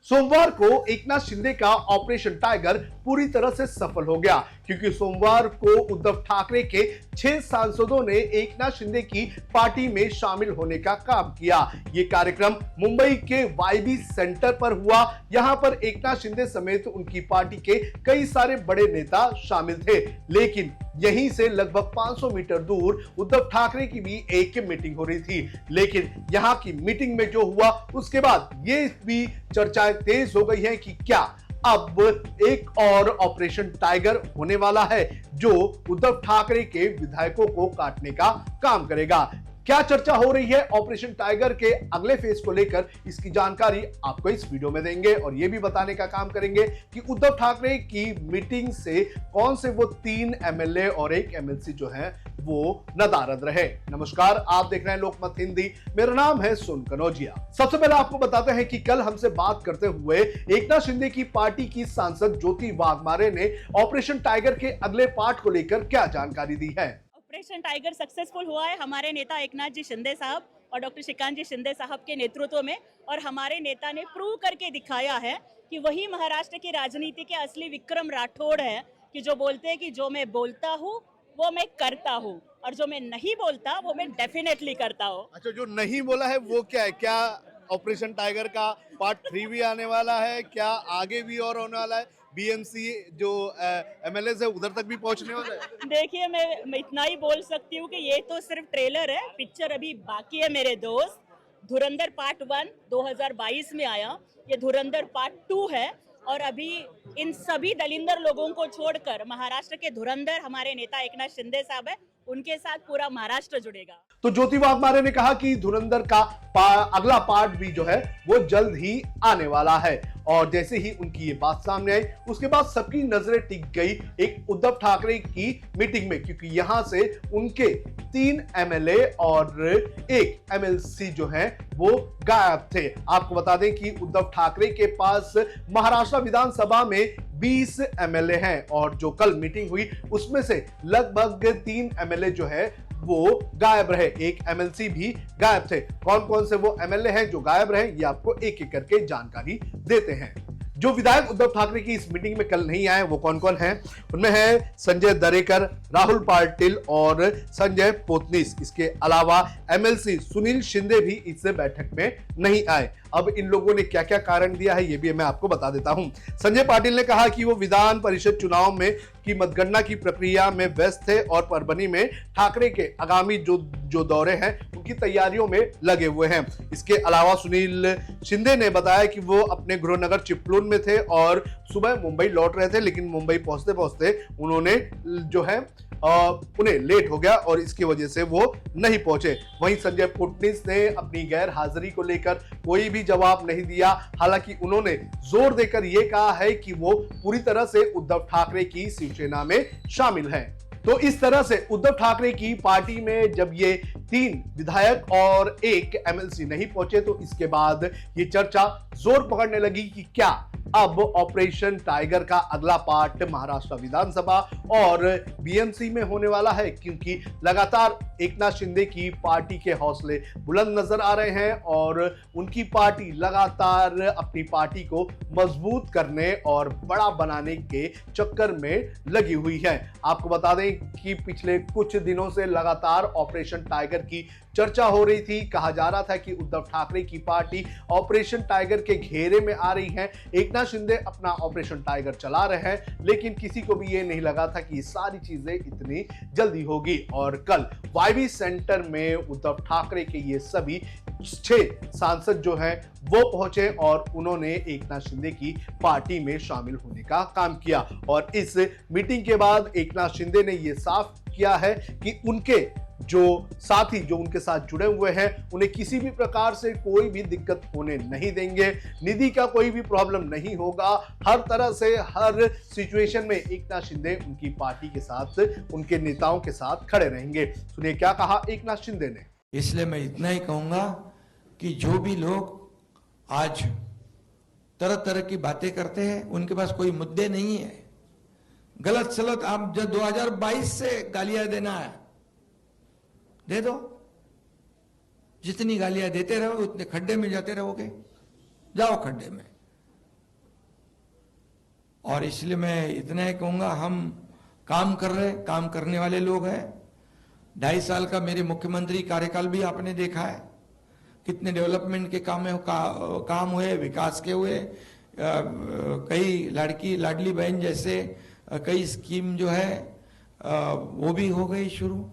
सोमवार को एकनाथ शिंदे का ऑपरेशन टाइगर पूरी तरह से सफल हो गया, क्योंकि सोमवार को उद्धव ठाकरे के 6 सांसदों ने एकनाथ शिंदे की पार्टी में शामिल होने का काम किया। ये कार्यक्रम मुंबई के वाईबी सेंटर पर हुआ। यहां पर एकनाथ शिंदे समेत उनकी पार्टी के कई सारे बड़े नेता शामिल थे, लेकिन यहीं से लगभग 500 मीटर दूर उद्धव ठाकरे की भी एक मीटिंग हो रही थी। लेकिन यहां की मीटिंग में जो हुआ उसके बाद ये भी चर्चाएं तेज हो गई हैं कि क्या अब एक और ऑपरेशन टाइगर होने वाला है जो उद्धव ठाकरे के विधायकों को काटने का काम करेगा। क्या चर्चा हो रही है ऑपरेशन टाइगर के अगले फेज को लेकर, इसकी जानकारी आपको इस वीडियो में देंगे और यह भी बताने का काम करेंगे कि उद्धव ठाकरे की मीटिंग से कौन से वो 3 एमएलए और 1 एमएलसी जो है वो नदारद रहे। नमस्कार, आप देख रहे हैं लोकमत हिंदी। मेरा नाम है सुन कनौजिया। सबसे पहले आपको बताते हैं कि कल हमसे बात करते हुए एकनाथ शिंदे की पार्टी की सांसद ज्योति वाघमारे ने ऑपरेशन टाइगर के अगले पार्ट को लेकर क्या जानकारी दी है। ऑपरेशन टाइगर सक्सेसफुल हुआ है हमारे नेता एकनाथ जी शिंदे साहब और डॉक्टर श्रीकांत जी शिंदे साहब के नेतृत्व में, और हमारे नेता ने प्रूव करके दिखाया है कि वही महाराष्ट्र की राजनीति के असली विक्रम राठौड़ है, कि जो बोलते हैं कि जो मैं बोलता हूँ वो मैं करता हूँ, और जो मैं नहीं बोलता वो मैं डेफिनेटली करता हूँ। अच्छा, जो नहीं बोला है वो क्या है? क्या ऑपरेशन टाइगर का पार्ट 3 भी आने वाला है? क्या आगे भी और होने वाला है? बीएमसी जो एमएलए है उधर तक भी पहुंचने वाला है? देखिए, मैं इतना ही बोल सकती हूँ कि ये तो सिर्फ ट्रेलर है, पिक्चर अभी बाकी है मेरे दोस्त। धुरंधर पार्ट 1 2022 में आया, ये धुरंधर पार्ट 2 है, और अभी इन सभी दलिंदर लोगों को छोड़कर महाराष्ट्र के धुरंधर हमारे नेता एकनाथ शिंदे साहब है, उनके साथ पूरा महाराष्ट्र जुड़ेगा। तो ज्योति वाघमारे ने कहा कि धुरंधर का अगला पार्ट भी जो है वो जल्द ही आने वाला है, और जैसे ही उनकी ये बात सामने आई उसके बाद सबकी नजरें टिक गई एक उद्धव ठाकरे की मीटिंग में, क्योंकि यहां से उनके 3 एमएलए और 1 एमएलसी जो है वो गायब थे। आपको बता दें कि उद्धव ठाकरे के पास महाराष्ट्र विधानसभा में 20 एमएलए हैं, और जो कल मीटिंग हुई उसमें से लगभग 3 एमएलए जो है वो गायब रहे, 1 एमएलसी भी गायब थे। कौन कौन से वो एमएलए हैं जो गायब रहे, ये आपको एक एक करके जानकारी देते हैं। जो विधायक उद्धव ठाकरे की इस मीटिंग में कल नहीं आए वो कौन कौन हैं? उनमें है संजय दरेकर, राहुल पाटिल और संजय पोतनीस। इसके अलावा एमएलसी सुनील शिंदे भी इस बैठक में नहीं आए। अब इन लोगों ने क्या क्या कारण दिया है ये भी मैं आपको बता देता हूं। संजय पाटिल ने कहा कि वो विधान परिषद चुनाव में की मतगणना की प्रक्रिया में व्यस्त थे और परभनी में ठाकरे के आगामी जो दौरे हैं उनकी तैयारियों में लगे हुए हैं। इसके अलावा सुनील शिंदे ने बताया कि वो अपने गृहनगर चिपलून में थे और सुबह मुंबई लौट रहे थे, लेकिन मुंबई पहुंचते पहुंचते उन्होंने जो है उन्हें लेट हो गया और इसकी वजह से वो नहीं पहुंचे। वहीं संजय पोतनीस ने अपनी गैर हाजिरी को लेकर कोई भी जवाब नहीं दिया। हालांकि उन्होंने जोर देकर यह कहा है कि वो पूरी तरह से उद्धव ठाकरे की शिवसेना में शामिल हैं। तो इस तरह से उद्धव ठाकरे की पार्टी में जब ये 3 विधायक और 1 एमएलसी नहीं पहुंचे तो इसके बाद ये चर्चा जोर पकड़ने लगी कि क्या अब ऑपरेशन टाइगर का अगला पार्ट महाराष्ट्र विधानसभा और बीएमसी में होने वाला है, क्योंकि लगातार एकनाथ शिंदे की पार्टी के हौसले बुलंद नजर आ रहे हैं और उनकी पार्टी लगातार अपनी पार्टी को मजबूत करने और बड़ा बनाने के चक्कर में लगी हुई है। आपको बता दें कि पिछले कुछ दिनों से लगातार ऑपरेशन टाइगर की चर्चा हो रही थी। कहा जा रहा था कि उद्धव ठाकरे की पार्टी ऑपरेशन टाइगर के घेरे में आ रही है, एकनाथ शिंदे अपना ऑपरेशन टाइगर चला रहे हैं, लेकिन किसी को भी ये नहीं लगा था कि ये सारी चीजें इतनी जल्दी होगी। और कल वाईबी सेंटर में उद्धव ठाकरे के ये सभी 6 सांसद जो हैं वो पहुंचे और उन्होंने एकनाथ शिंदे की पार्टी में शामिल होने का काम किया। और इस मीटिंग के बाद एकनाथ शिंदे ने यह साफ किया है कि उनके जो साथी जो उनके साथ जुड़े हुए हैं उन्हें किसी भी प्रकार से कोई भी दिक्कत होने नहीं देंगे, निधि का कोई भी प्रॉब्लम नहीं होगा। हर तरह से हर सिचुएशन में एकनाथ शिंदे उनकी पार्टी के साथ, उनके नेताओं के साथ खड़े रहेंगे। सुनिए क्या कहा एकनाथ शिंदे ने। इसलिए मैं इतना ही कहूंगा कि जो भी लोग आज तरह तरह की बातें करते हैं उनके पास कोई मुद्दे नहीं है। गलत सलत आप जब 2022 से गालियां देना है दे दो, जितनी गालियां देते रहो उतने खड्डे में जाते रहोगे, जाओ खड्डे में। और इसलिए मैं इतना ही कहूँगा, हम काम कर रहे, काम करने वाले लोग हैं। 2.5 साल का मेरे मुख्यमंत्री कार्यकाल भी आपने देखा है, कितने डेवलपमेंट के काम हुए, विकास के हुए, कई लाडली बहन जैसे कई स्कीम जो है वो भी हो गई शुरू।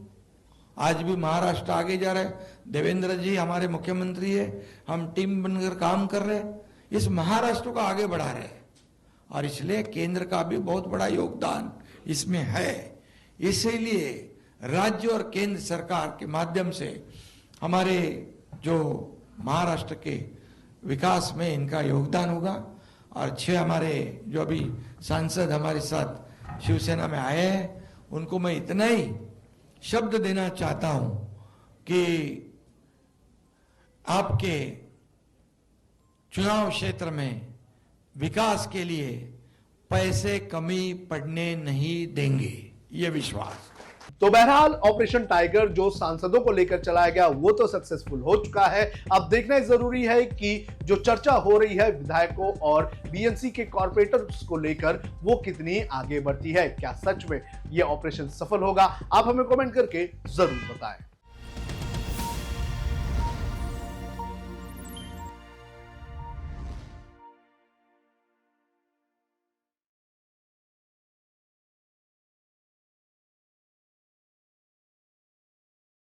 आज भी महाराष्ट्र आगे जा रहा है, देवेंद्र जी हमारे मुख्यमंत्री है, हम टीम बनकर काम कर रहे हैं, इस महाराष्ट्र को आगे बढ़ा रहे हैं। और इसलिए केंद्र का भी बहुत बड़ा योगदान इसमें है। इसीलिए राज्य और केंद्र सरकार के माध्यम से हमारे जो महाराष्ट्र के विकास में इनका योगदान होगा। और 6 हमारे जो अभी सांसद हमारे साथ शिवसेना में आए हैं, उनको मैं इतना ही शब्द देना चाहता हूं कि आपके चुनाव क्षेत्र में विकास के लिए पैसे कमी पड़ने नहीं देंगे, ये विश्वास। तो बहरहाल ऑपरेशन टाइगर जो सांसदों को लेकर चलाया गया वो तो सक्सेसफुल हो चुका है। अब देखना जरूरी है कि जो चर्चा हो रही है विधायकों और बीएनसी के कॉर्पोरेटर्स को लेकर वो कितनी आगे बढ़ती है, क्या सच में ये ऑपरेशन सफल होगा? आप हमें कमेंट करके जरूर बताएं।